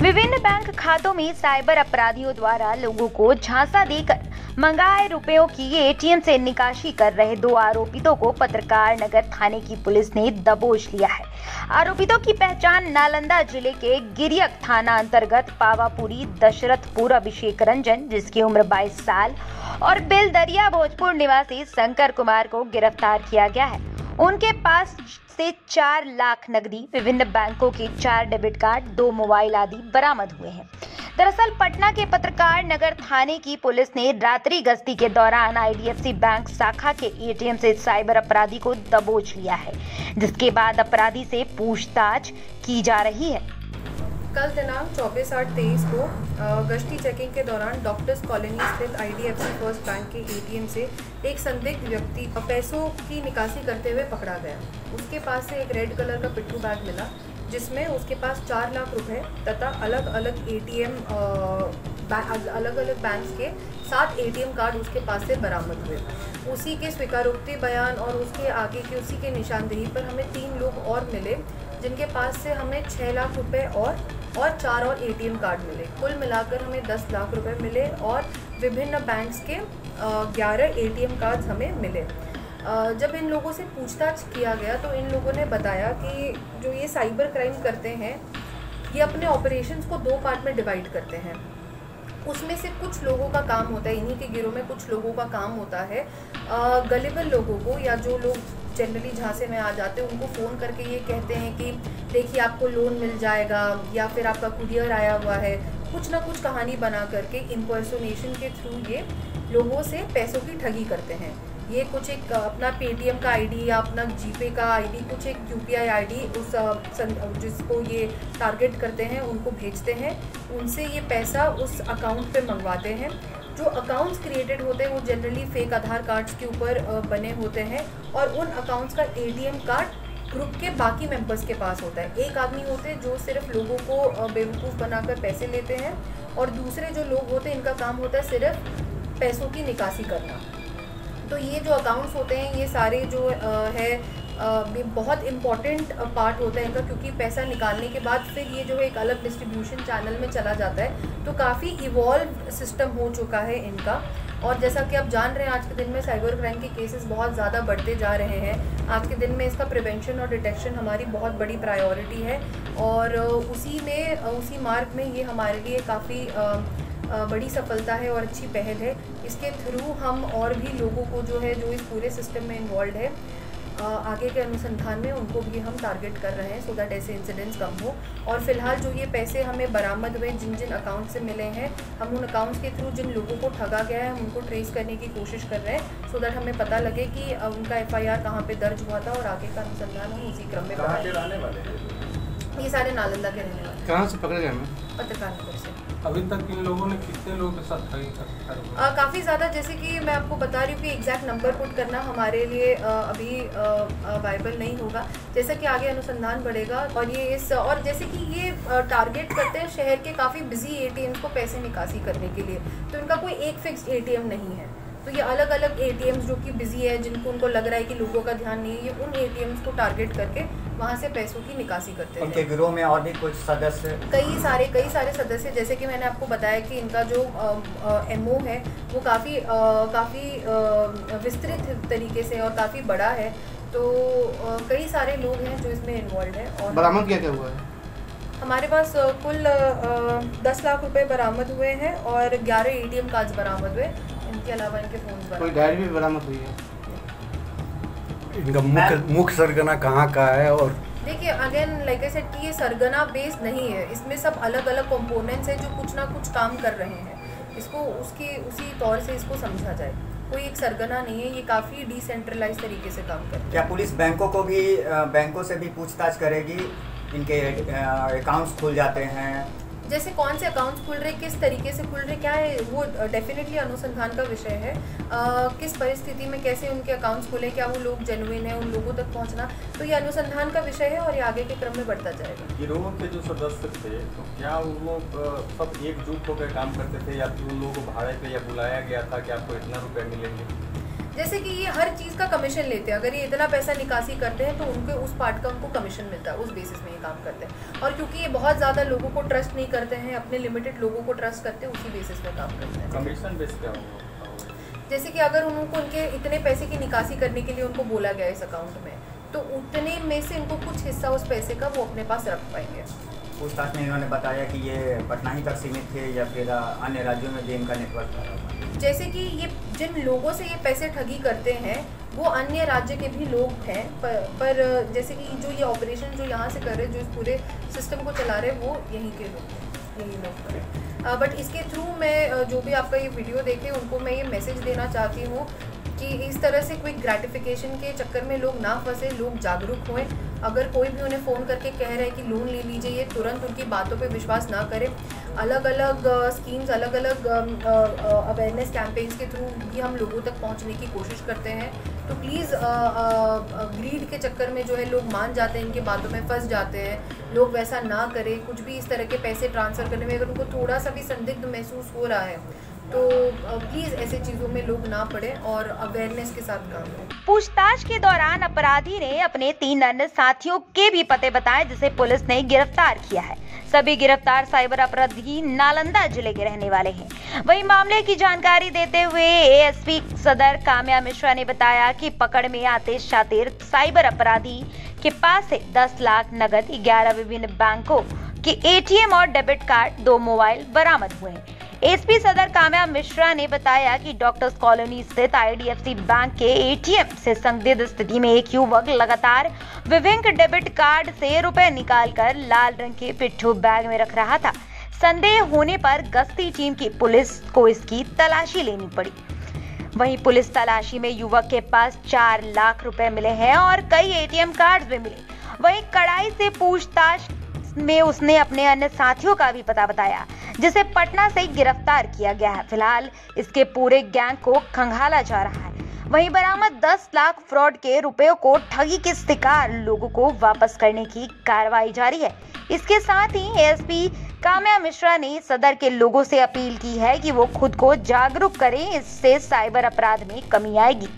विभिन्न बैंक खातों में साइबर अपराधियों द्वारा लोगों को झांसा देकर मंगाए रुपयों की एटीएम से निकासी कर रहे 2 आरोपितों को पत्रकार नगर थाने की पुलिस ने दबोच लिया है। आरोपितों की पहचान नालंदा जिले के गिरियक थाना अंतर्गत पावापुरी दशरथपुर अभिषेक रंजन, जिसकी उम्र 22 साल, और बेलदरिया भोजपुर निवासी शंकर कुमार को गिरफ्तार किया गया है। उनके पास से 4 लाख नकदी, विभिन्न बैंकों के 4 डेबिट कार्ड, 2 मोबाइल आदि बरामद हुए हैं। दरअसल पटना के पत्रकार नगर थाने की पुलिस ने रात्रि गश्ती के दौरान आईडीएफसी बैंक शाखा के एटीएम से साइबर अपराधी को दबोच लिया है, जिसके बाद अपराधी से पूछताछ की जा रही है। कल दिनांक 24/8/23 को गश्ती चेकिंग के दौरान डॉक्टर्स कॉलोनी स्थित आईडीएफसी फर्स्ट बैंक के एटीएम से एक संदिग्ध व्यक्ति पैसों की निकासी करते हुए पकड़ा गया। उसके पास से एक रेड कलर का पिट्ठू बैग मिला, जिसमें उसके पास 4 लाख रुपए तथा अलग अलग बैंक के 7 एटीएम कार्ड उसके पास से बरामद हुए। उसी के स्वीकारोक्ति बयान और उसके आगे की उसी के निशानदेही पर हमें 3 लोग और मिले, जिनके पास से हमें 6 लाख रुपए और 4 और एटीएम कार्ड मिले। कुल मिलाकर हमें 10 लाख रुपए मिले और विभिन्न बैंक्स के 11 एटीएम कार्ड्स हमें मिले। जब इन लोगों से पूछताछ किया गया तो इन लोगों ने बताया कि जो ये साइबर क्राइम करते हैं, ये अपने ऑपरेशंस को 2 पार्ट में डिवाइड करते हैं। उसमें से कुछ लोगों का काम होता है, इन्हीं के गिरोह में कुछ लोगों का काम होता है गलिबल लोगों को, या जो लोग जनरली झांसे में आ जाते हैं, उनको फ़ोन करके ये कहते हैं कि देखिए आपको लोन मिल जाएगा, या फिर आपका कुरियर आया हुआ है, कुछ ना कुछ कहानी बना करके इम्पर्सोनेशन के थ्रू ये लोगों से पैसों की ठगी करते हैं। ये कुछ एक अपना पेटीएम का आईडी या अपना जीपे का आईडी, कुछ एक यूपीआई आईडी उस जिसको ये टारगेट करते हैं उनको भेजते हैं, उनसे ये पैसा उस अकाउंट पे मंगवाते हैं। जो अकाउंट्स क्रिएटेड होते हैं वो जनरली फेक आधार कार्ड्स के ऊपर बने होते हैं, और उन अकाउंट्स का एटीएम कार्ड ग्रुप के बाकी मेंबर्स के पास होता है। एक आदमी होते हैं जो सिर्फ लोगों को बेवकूफ़ बनाकर पैसे लेते हैं, और दूसरे जो लोग होते हैं इनका काम होता है सिर्फ पैसों की निकासी करना। तो ये जो अकाउंट्स होते हैं ये सारे जो बहुत इम्पॉर्टेंट पार्ट होता है इनका, क्योंकि पैसा निकालने के बाद फिर ये जो है एक अलग डिस्ट्रीब्यूशन चैनल में चला जाता है। तो काफ़ी इवॉल्व सिस्टम हो चुका है इनका। और जैसा कि आप जान रहे हैं, आज के दिन में साइबर क्राइम के केसेस बहुत ज़्यादा बढ़ते जा रहे हैं। आज के दिन में इसका प्रिवेंशन और डिटेक्शन हमारी बहुत बड़ी प्रायोरिटी है, और उसी मार्ग में ये हमारे लिए काफ़ी बड़ी सफलता है और अच्छी पहल है। इसके थ्रू हम और भी लोगों को जो इस पूरे सिस्टम में इन्वॉल्व है, आगे के अनुसंधान में उनको भी हम टारगेट कर रहे हैं, सो दैट ऐसे इंसिडेंट्स कम हो। और फिलहाल जो ये पैसे हमें बरामद हुए जिन जिन अकाउंट से मिले हैं, हम उन अकाउंट्स के थ्रू जिन लोगों को ठगा गया है हम उनको ट्रेस करने की कोशिश कर रहे हैं, सो दैट हमें पता लगे कि उनका FIR कहाँ पे दर्ज हुआ था, और आगे का अनुसंधान हम उसी क्रम में ये सारे नालंदा के रहने वाले। कहाँ से पकड़े गए? पत्रकार नगर से। अभी तक इन लोगों ने कितने लोगों के साथ ठगी कर? काफ़ी ज़्यादा, जैसे कि मैं आपको बता रही हूँ कि एग्जैक्ट नंबर पुट करना हमारे लिए अभी वाइबल नहीं होगा। जैसा कि आगे अनुसंधान बढ़ेगा और जैसे कि ये टारगेट करते हैं शहर के काफ़ी बिजी ATMs को पैसे निकासी करने के लिए, तो इनका कोई एक फिक्स्ड ATM नहीं है। तो ये अलग अलग ATMs जो कि बिजी है, जिनको उनको लग रहा है कि लोगों का ध्यान नहीं है, ये उन ATMs को टारगेट करके वहाँ से पैसों की निकासी करते हैं। उनके गिरोह में और भी कुछ सदस्य, कई सारे सदस्य, जैसे कि मैंने आपको बताया कि इनका जो MO है वो काफ़ी विस्तृत तरीके से और काफ़ी बड़ा है। तो कई सारे लोग हैं जो इसमें इन्वॉल्व है। और बरामद क्या हुआ है? हमारे पास कुल 10 लाख रुपए बरामद हुए हैं और 11 ATM कार्ड्स बरामद हुए। इनके अलावा इनके फोन कोई डायरी भी बरामद हुई है? इनका मुख्य सरगना कहाँ का है? और देखिए, अगेन लाइक आई सेड कि ये सरगना बेस्ड नहीं है, इसमें सब अलग अलग कंपोनेंट्स हैं जो कुछ ना कुछ काम कर रहे हैं। इसको उसी तौर से इसको समझा जाए, कोई एक सरगना नहीं है, ये काफ़ी डिसेंट्रलाइज तरीके से काम करता है। क्या पुलिस बैंकों से भी पूछताछ करेगी? इनके अकाउंट्स खुल जाते हैं, जैसे कौन से अकाउंट्स खुल रहे, किस तरीके से खुल रहे, क्या है वो डेफिनेटली अनुसंधान का विषय है। किस परिस्थिति में कैसे उनके अकाउंट्स खुले, क्या वो लोग जेन्युइन है, उन लोगों तक पहुंचना, तो ये अनुसंधान का विषय है और ये आगे के क्रम में बढ़ता जाएगा। गिरोह के जो सदस्य थे, तो क्या वो सब एकजुट होकर काम करते थे, या फिर उन लोगों को भाड़े पे या बुलाया गया था कि आपको इतना रुपये मिलेंगे? जैसे कि ये हर चीज़ का कमीशन लेते हैं, अगर ये इतना पैसा निकासी करते हैं तो उनके उस पार्ट का उनको कमीशन मिलता है, उस बेसिस में ये काम करते हैं। और क्योंकि ये बहुत ज़्यादा लोगों को ट्रस्ट नहीं करते हैं, अपने लिमिटेड लोगों को ट्रस्ट करते हैं, उसी बेसिस में काम करते हैं। कमीशन बेस क्या होगा? जैसे कि अगर उनको उनके इतने पैसे की निकासी करने के लिए उनको बोला गया इस अकाउंट में, तो उतने में से उनको कुछ हिस्सा उस पैसे का वो अपने पास रख पाएंगे। पूछताछ में इन्होंने बताया कि ये पटना ही तक सीमित थे या फिर अन्य राज्यों में भी इनका नेटवर्क था। जैसे कि ये जिन लोगों से ये पैसे ठगी करते हैं वो अन्य राज्य के भी लोग हैं, पर जैसे कि जो ये ऑपरेशन जो यहाँ से कर रहे हैं, जो इस पूरे सिस्टम को चला रहे हैं, वो यहीं के लोग, यही लोग करें। बट इसके थ्रू मैं जो भी आपका ये वीडियो देखे उनको मैं ये मैसेज देना चाहती हूँ कि इस तरह से कोई ग्रेटिफिकेशन के चक्कर में लोग ना फंसे, लोग जागरूक हों। अगर कोई भी उन्हें फ़ोन करके कह रहा है कि लोन ले लीजिए, ये तुरंत उनकी बातों पे विश्वास ना करें। अलग अलग स्कीम्स, अलग अलग अवेयरनेस कैंपेन्स के थ्रू भी हम लोगों तक पहुंचने की कोशिश करते हैं। तो प्लीज़ ग्रीड के चक्कर में जो है लोग मान जाते हैं, इनकी बातों में फंस जाते हैं। लोग वैसा ना करें। कुछ भी इस तरह के पैसे ट्रांसफ़र करने में अगर उनको थोड़ा सा भी संदिग्ध महसूस हो रहा है तो प्लीज़ ऐसे चीज़ों में लोग ना पड़े और अवेयरनेस के साथ काम करें। पूछताछ के दौरान अपराधी ने अपने 3 अन्य साथियों के भी पते बताए, जिसे पुलिस ने गिरफ्तार किया है। सभी गिरफ्तार साइबर अपराधी नालंदा जिले के रहने वाले हैं। वहीं मामले की जानकारी देते हुए एएसपी सदर काम्या मिश्रा ने बताया कि पकड़ में आते शातिर साइबर अपराधी के पास से 10 लाख नगद, 11 विभिन्न बैंकों के एटीएम और डेबिट कार्ड, 2 मोबाइल बरामद हुए हैं। एसपी सदर काम्या मिश्रा ने बताया कि डॉक्टर्स कॉलोनी स्थित आईडीएफसी बैंक के एटीएम से संदिग्ध स्थिति में एक युवक लगातार विभिन्न डेबिट कार्ड से रुपए निकालकर लाल रंग के पिट्ठू बैग में रख रहा था। संदेह होने पर गश्ती टीम की पुलिस को इसकी तलाशी लेनी पड़ी। वहीं पुलिस तलाशी में युवक के पास 4 लाख रुपए मिले हैं और कई एटीएम कार्ड भी मिले। वहीं कड़ाई से पूछताछ में उसने अपने अन्य साथियों का भी पता बताया, जिसे पटना से गिरफ्तार किया गया है। फिलहाल इसके पूरे गैंग को खंगाला जा रहा है। वहीं बरामद 10 लाख फ्रॉड के रुपयों को ठगी के शिकार लोगों को वापस करने की कार्रवाई जारी है। इसके साथ ही एएसपी काम्या मिश्रा ने सदर के लोगों से अपील की है कि वो खुद को जागरूक करें, इससे साइबर अपराध में कमी आएगी।